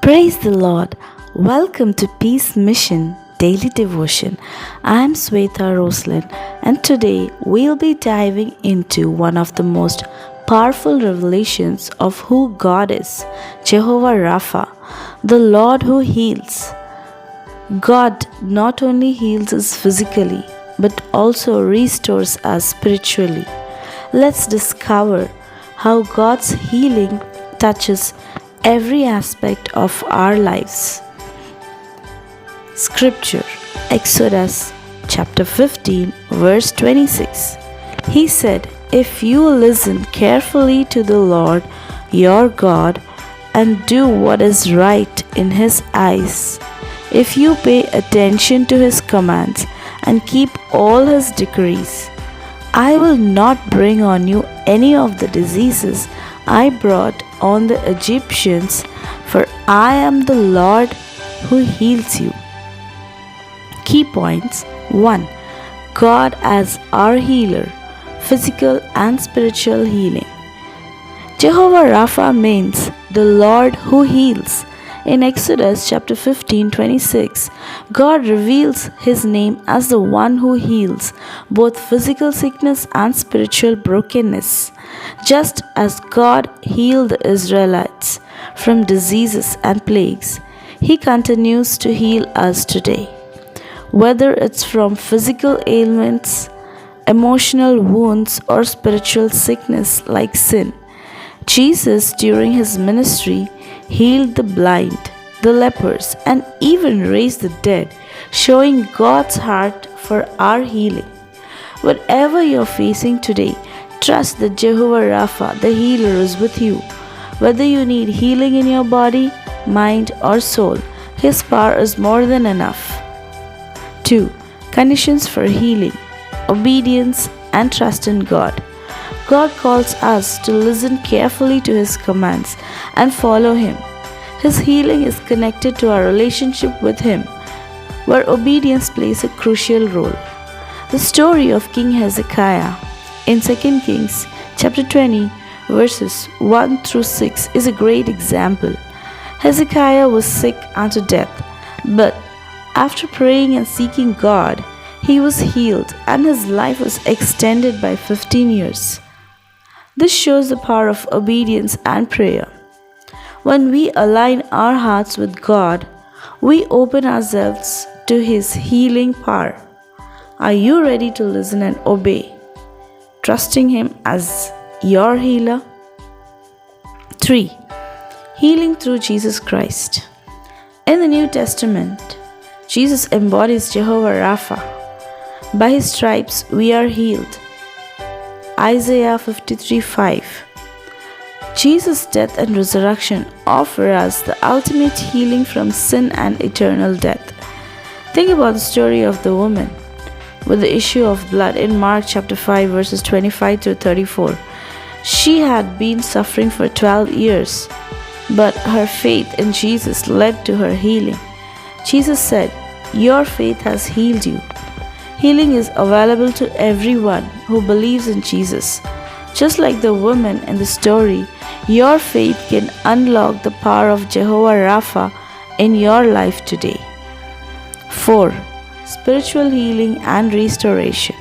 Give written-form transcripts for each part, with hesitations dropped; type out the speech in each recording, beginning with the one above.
Praise the Lord. Welcome to Peace Mission Daily Devotion. I am Sweta Roslin, and today we'll be diving into one of the most powerful revelations of who God is, Jehovah Rapha, the Lord who heals. God not only heals us physically, but also restores us spiritually. Let's discover how God's healing touches every aspect of our lives. Scripture, Exodus chapter 15, verse 26. He said, "If you listen carefully to the Lord your God and do what is right in His eyes, if you pay attention to His commands and keep all His decrees, I will not bring on you any of the diseases I brought on the Egyptians, for I am the Lord who heals you." Key points: 1. God as our healer, physical and spiritual healing. Jehovah Rapha means the Lord who heals. In Exodus chapter 15:26, God reveals His name as the one who heals both physical sickness and spiritual brokenness. Just as God healed the Israelites from diseases and plagues, He continues to heal us today. Whether it's from physical ailments, emotional wounds, or spiritual sickness like sin, Jesus, during His ministry, healed the blind, the lepers, and even raised the dead, showing God's heart for our healing. Whatever you're facing today, trust that Jehovah Rapha, the healer, is with you. Whether you need healing in your body, mind, or soul, His power is more than enough. 2. Conditions for healing: obedience and trust in God. God calls us to listen carefully to His commands and follow Him. His healing is connected to our relationship with Him, where obedience plays a crucial role. The story of King Hezekiah in 2 Kings chapter 20 verses 1 through 6 is a great example. Hezekiah was sick unto death, but after praying and seeking God, he was healed and his life was extended by 15 years. This shows the power of obedience and prayer. When we align our hearts with God, we open ourselves to His healing power. Are you ready to listen and obey, trusting Him as your healer? 3. Healing through Jesus Christ. In the New Testament, Jesus embodies Jehovah Rapha. By His stripes we are healed. Isaiah 53:5. Jesus' death and resurrection offer us the ultimate healing from sin and eternal death. Think about the story of the woman with the issue of blood in Mark chapter 5 verses 25 to 34. She had been suffering for 12 years, but her faith in Jesus led to her healing. Jesus said, "Your faith has healed you." Healing is available to everyone who believes in Jesus. Just like the woman in the story, your faith can unlock the power of Jehovah Rapha in your life today. 4. Spiritual healing and restoration.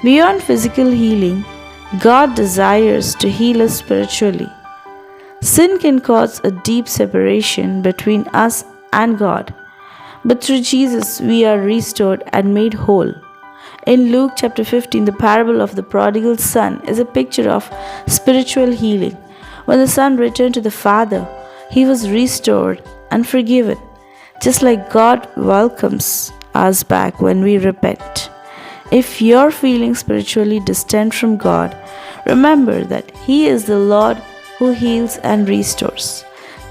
Beyond physical healing, God desires to heal us spiritually. Sin can cause a deep separation between us and God, but through Jesus we are restored and made whole. In Luke chapter 15, the parable of the prodigal son is a picture of spiritual healing. When the son returned to the father, he was restored and forgiven, just like God welcomes us back when we repent. If you're feeling spiritually distant from God, remember that He is the Lord who heals and restores.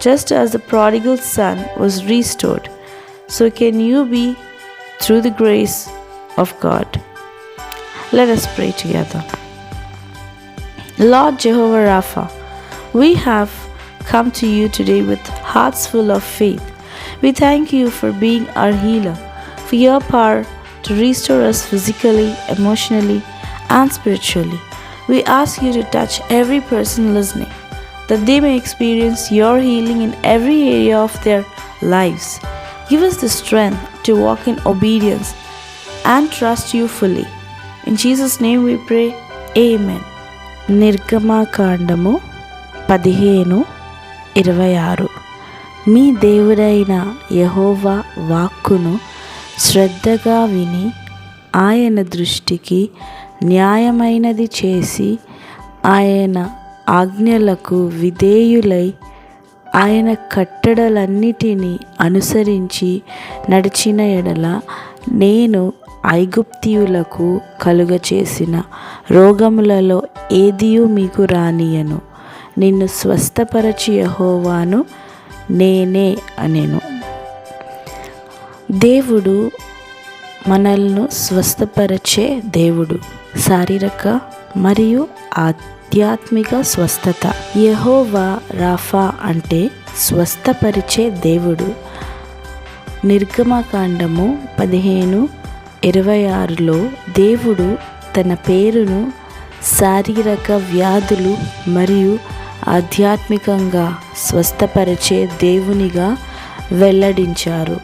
Just as the prodigal son was restored, so can you be through the grace of God. Let us pray together. Lord Jehovah Rapha, we have come to you today with hearts full of faith. We thank you for being our healer, for your power to restore us physically, emotionally, and spiritually. We ask you to touch every person listening that they may experience your healing in every area of their lives. Give us the strength to walk in obedience and trust you fully. In Jesus' name we pray. Amen. నిర్గమకాండము 15:26. మీ దేవుడైన యెహోవా వాక్కును శ్రద్ధగా విని ఆయన దృష్టికి న్యాయమైనది చేసి ఆయన ఆజ్ఞలకు విధేయులై ఆయన కట్టడలన్నిటినీ అనుసరించి నడిచిన ఎడల నేను ఐగుప్తీయులకు కలుగచేసిన రోగములలో ఏదియూ మీకు రానియను. నిన్ను స్వస్థపరచి యెహోవాను నేనే అనెను. దేవుడు మనల్ని స్వస్థపరిచే దేవుడు. శారీరక మరియు ఆధ్యాత్మిక స్వస్థత. యెహోవా రాఫా అంటే స్వస్థపరిచే దేవుడు. నిర్గమకాండము 15:26లో దేవుడు తన పేరును శారీరక వ్యాధులు మరియు ఆధ్యాత్మికంగా స్వస్థపరిచే దేవునిగా వెల్లడించారు.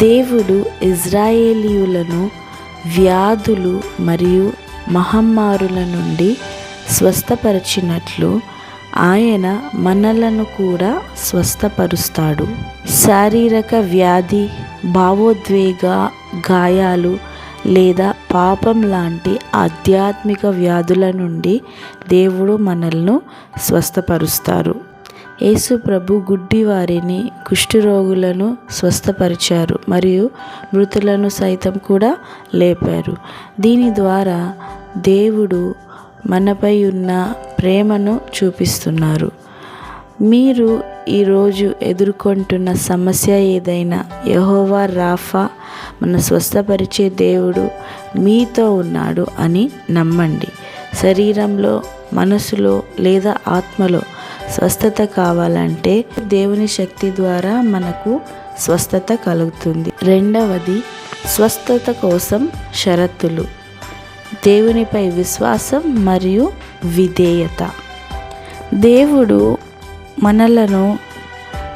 దేవుడు ఇజ్రాయేలీయులను వ్యాధులు మరియు మహమ్మారుల నుండి స్వస్థపరిచినట్లు ఆయన మనలను కూడా స్వస్థపరుస్తాడు. శారీరక వ్యాధి, భావోద్వేగ గాయాలు లేదా పాపం లాంటి ఆధ్యాత్మిక వ్యాధుల నుండి దేవుడు మనల్ని స్వస్థపరుస్తారు. యేసు ప్రభు గుడ్డివారిని, కుష్ఠరోగులను స్వస్థపరిచారు మరియు మృతులను సైతం కూడా లేపారు. దీని ద్వారా దేవుడు మనపై ఉన్న ప్రేమను చూపిస్తున్నారు. మీరు ఈరోజు ఎదుర్కొంటున్న సమస్య ఏదైనా యెహోవా రాఫా మన స్వస్థపరిచే దేవుడు మీతో ఉన్నాడు అని నమ్మండి. శరీరంలో, మనసులో లేదా ఆత్మలో స్వస్థత కావాలంటే దేవుని శక్తి ద్వారా మనకు స్వస్థత కలుగుతుంది. రెండవది, స్వస్థత కోసం షరతులు. దేవునిపై విశ్వాసం మరియు విధేయత. దేవుడు మనలను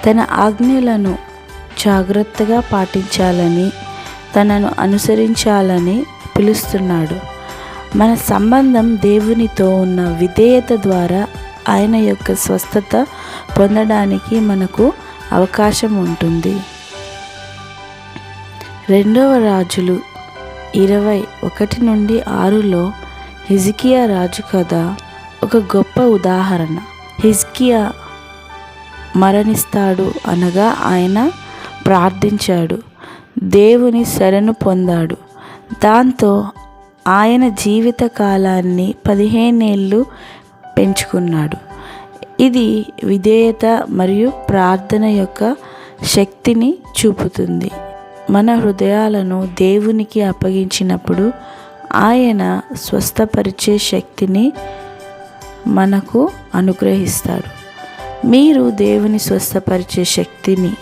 తన ఆజ్ఞలను జాగ్రత్తగా పాటించాలని, తనను అనుసరించాలని పిలుస్తున్నాడు. మన సంబంధం దేవునితో ఉన్న విధేయత ద్వారా ఆయన యొక్క స్వస్థత పొందడానికి మనకు అవకాశం ఉంటుంది. 2వ రాజులు 21:6లో హిజ్కియా రాజు కథ ఒక గొప్ప ఉదాహరణ. హిజ్కియా మరణిస్తాడు అనగా ఆయన ప్రార్థించాడు, దేవుని శరణు పొందాడు. దాంతో ఆయన జీవిత కాలాన్ని 15 ఏళ్ళు పెంచుకున్నాడు. ఇది విధేయత మరియు ప్రార్థన యొక్క శక్తిని చూపుతుంది. మన హృదయాలను దేవునికి అప్పగించినప్పుడు ఆయన స్వస్థపరిచే శక్తిని మనకు అనుగ్రహిస్తాడు. మీరు దేవుని స్వస్థపరిచే శక్తిని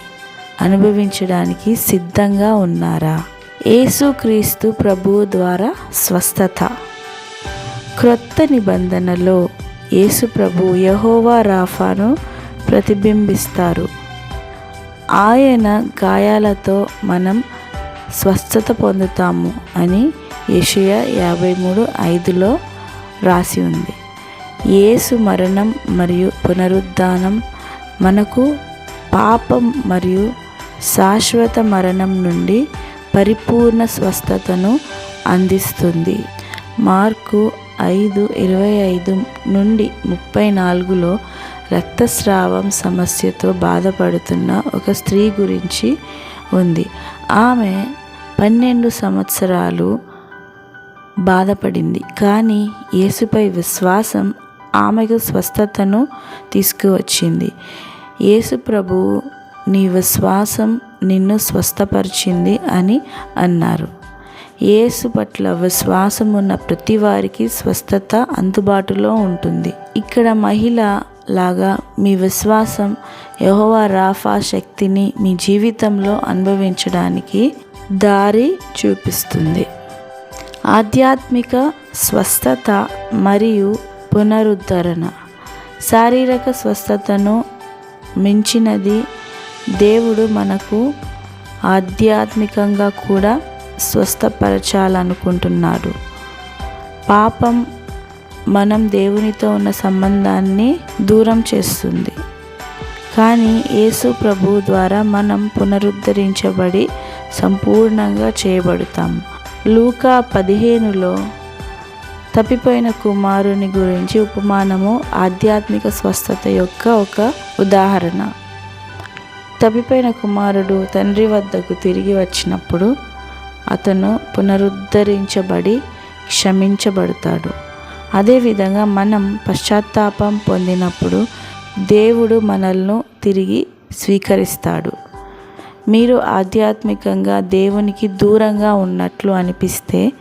అనుభవించడానికి సిద్ధంగా ఉన్నారా? యేసుక్రీస్తు ప్రభువు ద్వారా స్వస్థత. క్రొత్త నిబంధనలో యేసు ప్రభువు యెహోవా రాఫాను ప్రతిబింబిస్తారు. ఆయన గాయాలతో మనం స్వస్థత పొందుతాము అని యెషయా 53:5లో రాసి ఉంది. యేసు మరణం మరియు పునరుద్ధానం మనకు పాపం మరియు శాశ్వత మరణం నుండి పరిపూర్ణ స్వస్థతను అందిస్తుంది. మార్కు 5:25-34లో రక్తస్రావం సమస్యతో బాధపడుతున్న ఒక స్త్రీ గురించి ఉంది. ఆమె 12 సంవత్సరాలు బాధపడింది, కానీ యేసుపై విశ్వాసం ఆమెకు స్వస్థతను తీసుకువచ్చింది. యేసు ప్రభువు నీ విశ్వాసం నిన్ను స్వస్థపరిచింది అని అన్నారు. యేసు పట్ల విశ్వాసం ఉన్న ప్రతి వారికి స్వస్థత అందుబాటులో ఉంటుంది. ఇక్కడ మహిళ లాగా మీ విశ్వాసం యెహోవా రాఫా శక్తిని మీ జీవితంలో అనుభవించడానికి దారి చూపిస్తుంది. ఆధ్యాత్మిక స్వస్థత మరియు పునరుద్ధరణ. శారీరక స్వస్థతను మించినది దేవుడు మనకు ఆధ్యాత్మికంగా కూడా స్వస్థపరచాలనుకుంటున్నాడు. పాపం మనం దేవునితో ఉన్న సంబంధాన్ని దూరం చేస్తుంది. కానీ యేసు ప్రభువు ద్వారా మనం పునరుద్ధరించబడి సంపూర్ణంగా చేయబడతాం. లూకా 15లో తప్పిపోయిన కుమారుని గురించి ఉపమానము ఆధ్యాత్మిక స్వస్థత యొక్క ఒక ఉదాహరణ. తప్పిపోయిన కుమారుడు తండ్రి వద్దకు తిరిగి వచ్చినప్పుడు అతను పునరుద్ధరించబడి క్షమించబడతాడు. అదేవిధంగా మనం పశ్చాత్తాపం పొందినప్పుడు దేవుడు మనల్ని తిరిగి స్వీకరిస్తాడు. మీరు ఆధ్యాత్మికంగా దేవునికి దూరంగా ఉన్నట్లు అనిపిస్తే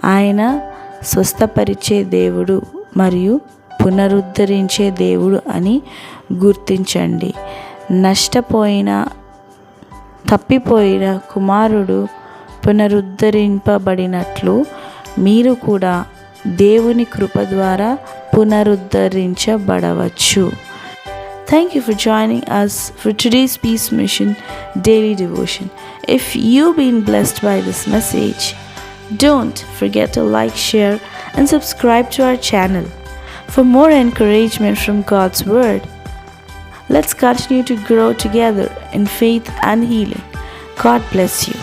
ఆయన స్వస్థపరిచే దేవుడు మరియు పునరుద్ధరించే దేవుడు అని గుర్తించండి. తప్పిపోయిన కుమారుడు పునరుద్ధరింపబడినట్లు మీరు కూడా దేవుని కృప ద్వారా పునరుద్ధరించబడవచ్చు. Thank you for joining us for today's Peace Mission Daily Devotion. If you've been blessed by this message, don't forget to like, share and subscribe to our channel. For more encouragement from God's Word, let's continue to grow together in faith and healing. God bless you.